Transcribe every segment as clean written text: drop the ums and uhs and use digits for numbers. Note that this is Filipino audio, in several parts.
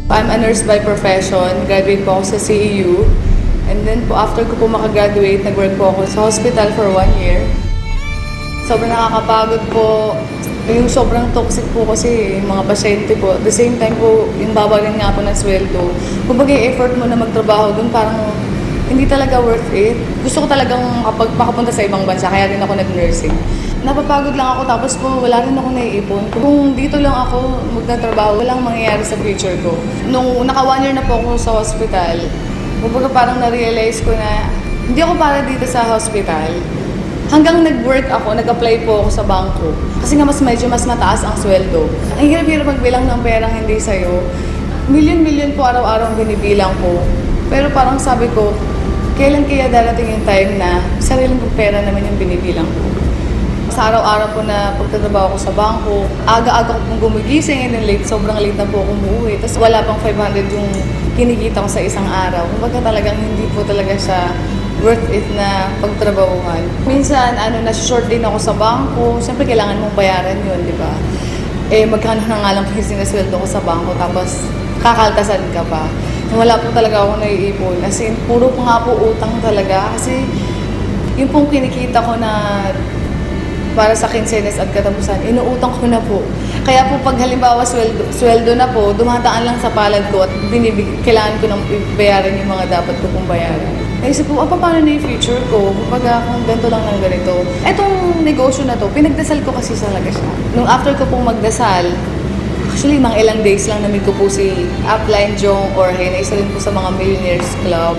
I'm a nurse by profession. Graduate po ako sa CEU. And then po, after ko po makagraduate, nag-work po ako sa hospital for 1 year. Sobrang nakakapagod po. Yung sobrang toxic po kasi yung mga pasyente po. At the same time po, yung babarin nga po ng sweldo. Kumbaga yung effort mo na magtrabaho dun, parang hindi talaga worth it. Gusto ko talagang makapunta sa ibang bansa, kaya rin ako nag-nursing. Napapagod lang ako, tapos po wala rin ako naiipon. Kung dito lang ako magtatrabaho, walang mangyayari sa future ko. Nung naka 1 year na po ako sa hospital, kumbaga parang na-realize ko na hindi ako para dito sa hospital. Hanggang nag-work ako, nag-apply po ako sa bangko. Kasi nga medyo mas mataas ang sweldo. Ang hirap-hirap magbilang ng perang hindi sa'yo. Milyon-milyon po araw-araw ang binibilang ko. Pero parang sabi ko, kailan kaya darating yung time na sariling kong pera naman yung binibilang ko. Sa araw-araw po na pagtatrabaho ko sa bangko, aga-aga ko pong gumigising and then sobrang late na po ako umuwi. Tapos wala pang 500 yung kinikita ko sa isang araw. Kumbaga talagang hindi po talaga siya worth it na pagtrabahuhan. Minsan, nasi-short din ako sa bangko. Siyempre, kailangan mong bayaran yun, di ba? Magkano na nga lang kasi sinasweldo ko sa bangko, tapos kakaltasan ka pa. Wala po talaga ako naiipon. As in, puro po nga po utang talaga. Kasi yung pong kinikita ko na para sa kinsenas at katapusan, inuutang ko na po. Kaya po pag halimbawa sweldo na po, dumataan lang sa palad ko at kailangan ko nang bayaran yung mga dapat ko pong bayaran. Naisip po, paano na yung future ko? Kapag kung ganito lang ng ganito. Etong negosyo na to, pinagdasal ko kasi talaga siya. Nung after ko pong magdasal, actually mga ilang days lang namit ko po si Upline Jong Jorge na isa rin po sa mga Millionaires Club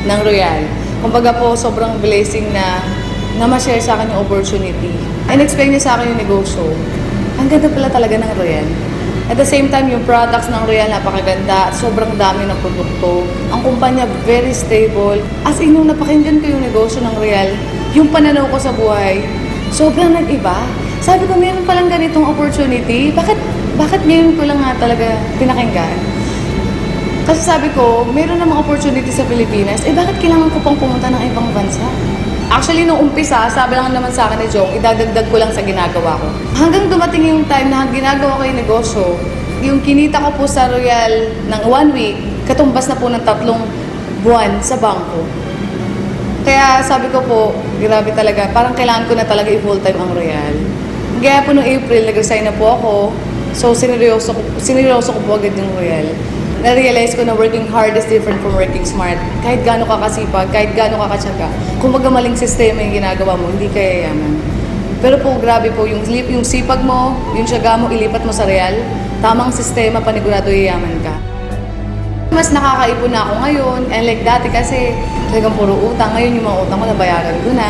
ng Royal. Kumbaga po, sobrang blessing na ma-share sa akin yung opportunity. In-explain niya sa akin yung negosyo. Ang ganda pala talaga ng Royal. At the same time, yung products ng Royal napakaganda at sobrang dami ng produkto. Ang kumpanya very stable. As in, nung napakinggan ko yung negosyo ng Royal, yung pananaw ko sa buhay, sobrang nag-iba. Sabi ko, meron palang ganitong opportunity. Bakit ngayon ko lang nga talaga pinakinggan? Kasi sabi ko, meron namang opportunity sa Pilipinas, bakit kailangan ko pang pumunta ng ibang bansa? Actually, nung umpisa, sabi lang naman sa akin ni Jong, idadagdag ko lang sa ginagawa ko. Hanggang dumating yung time na ginagawa ko yung negosyo, yung kinita ko po sa Royal ng 1 week, katumbas na po ng 3 buwan sa bangko. Kaya sabi ko po, grabe talaga, parang kailangan ko na talaga i-full-time ang Royal. Kaya po noong April, nag-resign na po ako, so sineryoso ko po agad yung Royal. Na-realize ko na working hard is different from working smart. Kahit gaano ka kasipag, kahit gaano ka katsaga, kung magamaling sistema yung ginagawa mo, hindi ka yayaman. Pero po, grabe po, yung sipag mo, yung tiyaga mo, ilipat mo sa Real, tamang sistema, panigurado yayaman ka. Mas nakakaipon na ako ngayon, and like dati kasi, talagang puro utang. Ngayon yung mga utang ko, nabayaran ko na.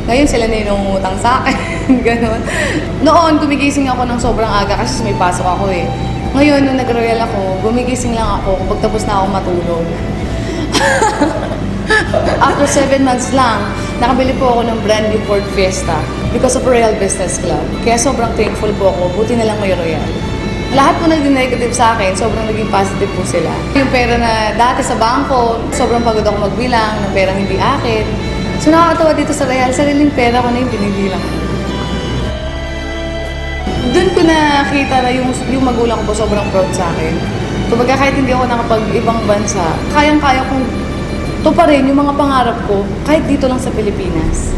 Ngayon sila na yung utang sa akin, gano'n. Noon, gumigising ako ng sobrang aga kasi may pasok ako eh. Ngayon, nung nag-royal ako, gumigising lang ako kapag tapos na ako matulog. After 7 months lang, nakabili po ako ng brand new Ford Fiesta because of Royal Business Club. Kaya sobrang thankful po ako, buti na lang may Royal. Lahat po naging negative sa akin, sobrang naging positive po sila. Yung pera na dati sa bangko, sobrang pagod ako magbilang ng perang hindi akin. So nakakatawa dito sa Royal, sariling pera ko na yung binibilang ko. Doon ko nakita na yung magulang ko po sobrang proud sa akin. Kumbaga kahit hindi ako nakapag-ibang bansa, kayang-kaya kong tuparin yung mga pangarap ko kahit dito lang sa Pilipinas.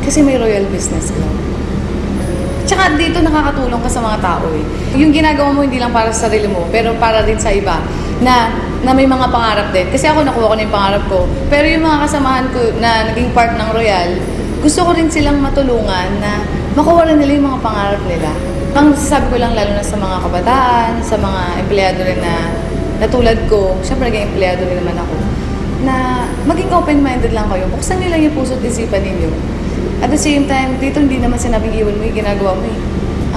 Kasi may Royal Business Club. Tsaka dito nakakatulong ka sa mga tao eh. Yung ginagawa mo hindi lang para sa sarili mo, pero para din sa iba na may mga pangarap din. Kasi ako nakuha ko na yung pangarap ko. Pero yung mga kasamahan ko na naging part ng Royal, gusto ko rin silang matulungan na makuha rin nila yung mga pangarap nila. Ang sasabi ko lang lalo na sa mga kabataan, sa mga empleyado rin na tulad ko, syempre naging empleyado rin naman ako, na maging open-minded lang kayo. Buksan nyo lang yung puso't isipan ninyo. At the same time, dito hindi naman sinabing iwan mo yung ginagawa mo eh.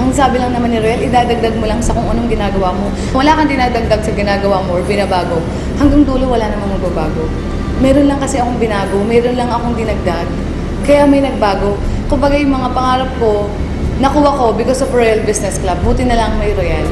Ang sabi lang naman ni Royal, idadagdag mo lang sa kung anong ginagawa mo. Kung wala kang dinadagdag sa ginagawa mo or binabago, hanggang dulo wala namang magbabago. Meron lang kasi akong binago, meron lang akong dinagdag, kaya may nagbago. Kumbaga yung mga pangarap ko, nakuha ko because of Royal Business Club. Buti na lang may Royal.